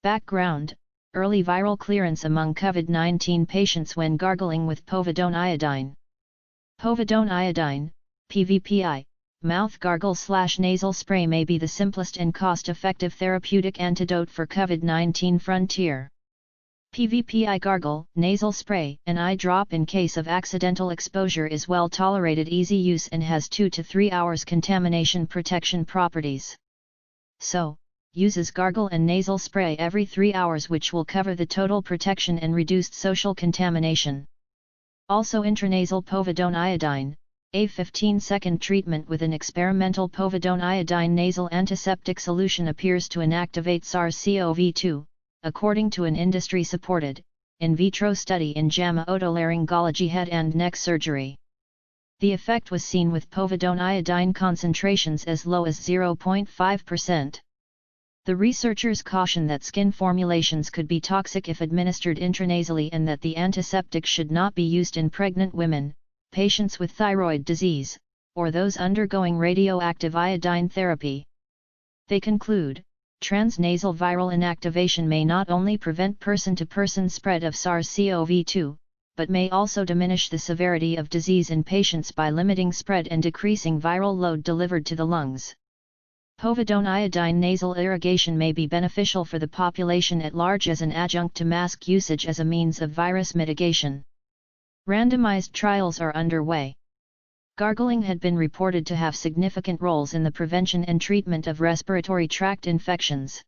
Background: early viral clearance among COVID-19 patients when gargling with povidone iodine. Povidone iodine, PVPI, mouth gargle/nasal spray may be the simplest and cost-effective therapeutic antidote for COVID-19 frontier. PVPI gargle, nasal spray, an eye drop in case of accidental exposure is well tolerated, easy use and has 2 to 3 hours contamination protection properties. So, uses gargle and nasal spray every 3 hours, which will cover the total protection and reduced social contamination. Also intranasal povidone iodine, a 15-second treatment with an experimental povidone iodine nasal antiseptic solution appears to inactivate SARS-CoV-2, according to an industry-supported, in vitro study in JAMA OtolaryngologyHead and Neck Surgery. The effect was seen with povidone iodine concentrations as low as 0.5%. The researchers caution that skin formulations could be toxic if administered intranasally and that the antiseptic should not be used in pregnant women, patients with thyroid disease, or those undergoing radioactive iodine therapy. They conclude, transnasal viral inactivation may not only prevent person-to-person spread of SARS-CoV-2, but may also diminish the severity of disease in patients by limiting spread and decreasing viral load delivered to the lungs. Povidone iodine nasal irrigation may be beneficial for the population at large as an adjunct to mask usage as a means of virus mitigation. Randomized trials are underway. Gargling had been reported to have significant roles in the prevention and treatment of respiratory tract infections.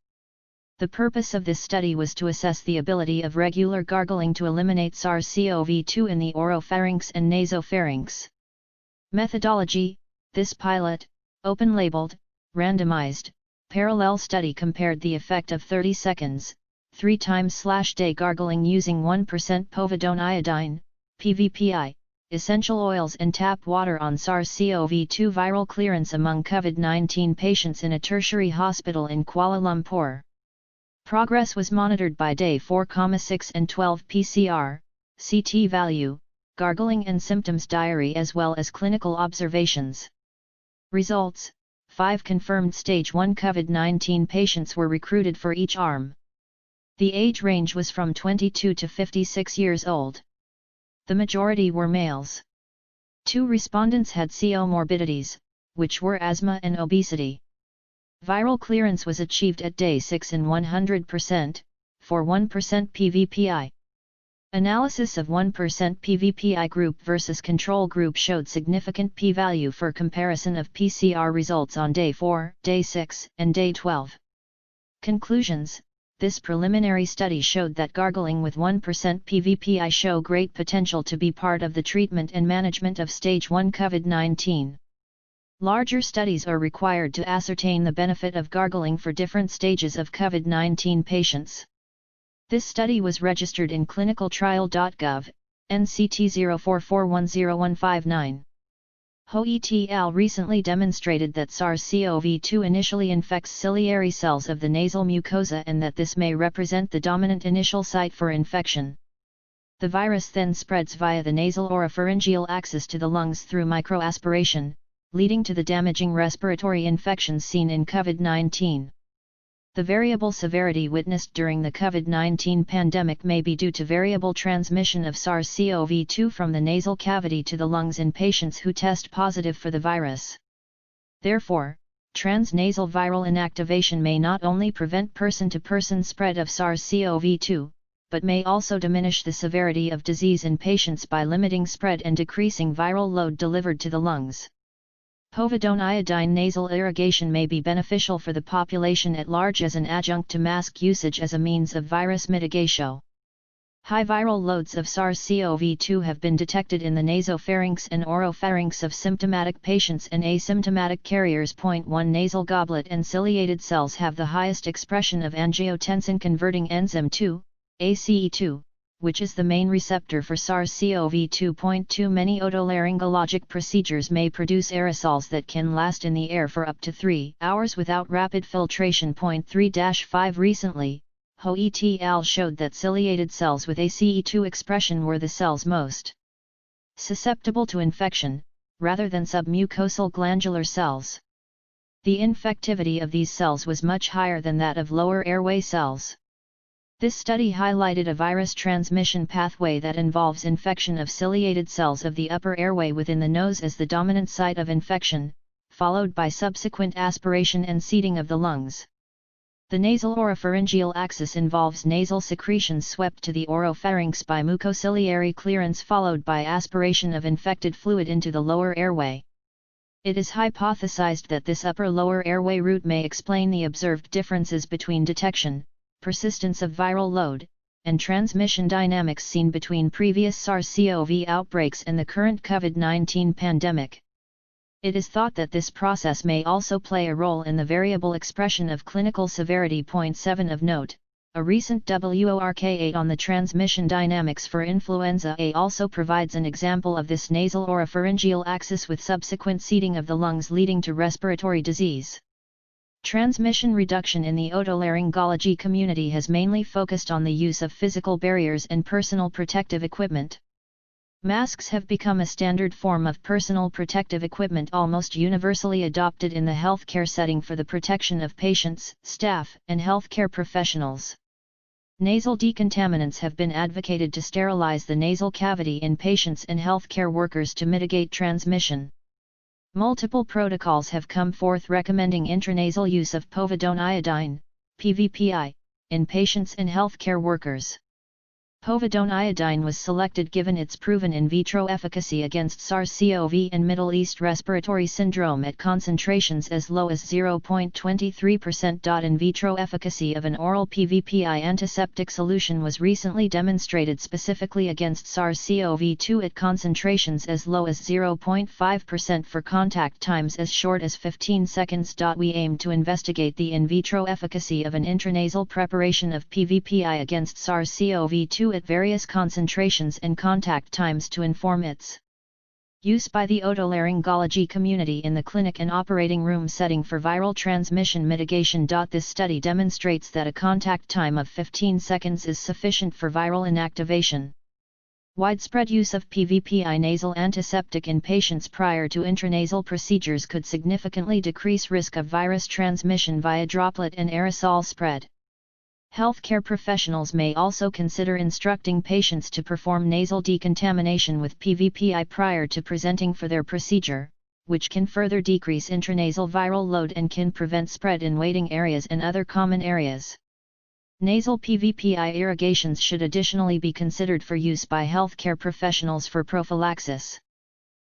The purpose of this study was to assess the ability of regular gargling to eliminate SARS-CoV-2 in the oropharynx and nasopharynx. Methodology: this pilot, open-labeled, randomized, parallel study compared the effect of 30 seconds, 3 times/day gargling using 1% povidone iodine, PVPI, essential oils and tap water on SARS-CoV-2 viral clearance among COVID-19 patients in a tertiary hospital in Kuala Lumpur. Progress was monitored by day 4,6 and 12 PCR, CT value, gargling and symptoms diary as well as clinical observations. Results: 5 confirmed stage 1 COVID-19 patients were recruited for each arm. The age range was from 22 to 56 years old. The majority were males. 2 respondents had comorbidities, which were asthma and obesity. Viral clearance was achieved at day 6 in 100%, for 1% PVPI. Analysis of 1% PVPI group versus control group showed significant p-value for comparison of PCR results on day 4, day 6, and day 12. Conclusions: this preliminary study showed that gargling with 1% PVPI show great potential to be part of the treatment and management of stage 1 COVID-19. Larger studies are required to ascertain the benefit of gargling for different stages of COVID-19 patients. This study was registered in clinicaltrial.gov, NCT 04410159. Ho et al. Recently demonstrated that SARS-CoV-2 initially infects ciliary cells of the nasal mucosa and that this may represent the dominant initial site for infection. The virus then spreads via the nasal oropharyngeal axis to the lungs through microaspiration, leading to the damaging respiratory infections seen in COVID-19. The variable severity witnessed during the COVID-19 pandemic may be due to variable transmission of SARS-CoV-2 from the nasal cavity to the lungs in patients who test positive for the virus. Therefore, transnasal viral inactivation may not only prevent person-to-person spread of SARS-CoV-2, but may also diminish the severity of disease in patients by limiting spread and decreasing viral load delivered to the lungs. Povidone iodine nasal irrigation may be beneficial for the population at large as an adjunct to mask usage as a means of virus mitigation. High viral loads of SARS-CoV-2 have been detected in the nasopharynx and oropharynx of symptomatic patients and asymptomatic carriers. 1 Nasal goblet and ciliated cells have the highest expression of angiotensin-converting enzyme 2, ACE2, which is the main receptor for SARS-CoV-2. 2 Many otolaryngologic procedures may produce aerosols that can last in the air for up to 3 hours without rapid filtration. 3-5 Recently, Ho et al. Showed that ciliated cells with ACE2 expression were the cells most susceptible to infection, rather than submucosal glandular cells. The infectivity of these cells was much higher than that of lower airway cells. This study highlighted a virus transmission pathway that involves infection of ciliated cells of the upper airway within the nose as the dominant site of infection, followed by subsequent aspiration and seeding of the lungs. The nasal oropharyngeal axis involves nasal secretions swept to the oropharynx by mucociliary clearance followed by aspiration of infected fluid into the lower airway. It is hypothesized that this upper-lower airway route may explain the observed differences between detection, persistence of viral load, and transmission dynamics seen between previous SARS-CoV outbreaks and the current COVID-19 pandemic. It is thought that this process may also play a role in the variable expression of clinical severity. 7 of note, a recent WORK8 on the transmission dynamics for influenza A also provides an example of this nasal oropharyngeal axis with subsequent seeding of the lungs leading to respiratory disease. Transmission reduction in the otolaryngology community has mainly focused on the use of physical barriers and personal protective equipment. Masks have become a standard form of personal protective equipment almost universally adopted in the healthcare setting for the protection of patients, staff, and healthcare professionals. Nasal decontaminants have been advocated to sterilize the nasal cavity in patients and healthcare workers to mitigate transmission. Multiple protocols have come forth recommending intranasal use of povidone iodine, PVPI, in patients and healthcare workers. Povidone iodine was selected given its proven in vitro efficacy against SARS-CoV and Middle East respiratory syndrome at concentrations as low as 0.23%. In vitro efficacy of an oral PVPI antiseptic solution was recently demonstrated specifically against SARS-CoV-2 at concentrations as low as 0.5% for contact times as short as 15 seconds. We aim to investigate the in vitro efficacy of an intranasal preparation of PVPI against SARS-CoV-2 at various concentrations and contact times to inform its use by the otolaryngology community in the clinic and operating room setting for viral transmission mitigation. This study demonstrates that a contact time of 15 seconds is sufficient for viral inactivation. Widespread use of PVPI nasal antiseptic in patients prior to intranasal procedures could significantly decrease risk of virus transmission via droplet and aerosol spread. Healthcare professionals may also consider instructing patients to perform nasal decontamination with PVPI prior to presenting for their procedure, which can further decrease intranasal viral load and can prevent spread in waiting areas and other common areas. Nasal PVPI irrigations should additionally be considered for use by healthcare professionals for prophylaxis.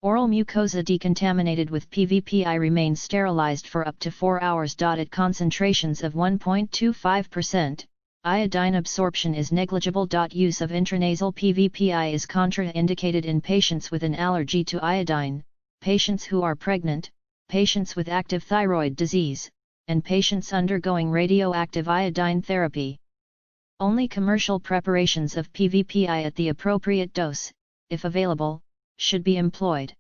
Oral mucosa decontaminated with PVPI remains sterilized for up to 4 hours. At concentrations of 1.25%, iodine absorption is negligible. Use of intranasal PVPI is contraindicated in patients with an allergy to iodine, patients who are pregnant, patients with active thyroid disease, and patients undergoing radioactive iodine therapy. Only commercial preparations of PVPI at the appropriate dose, if available, should be employed.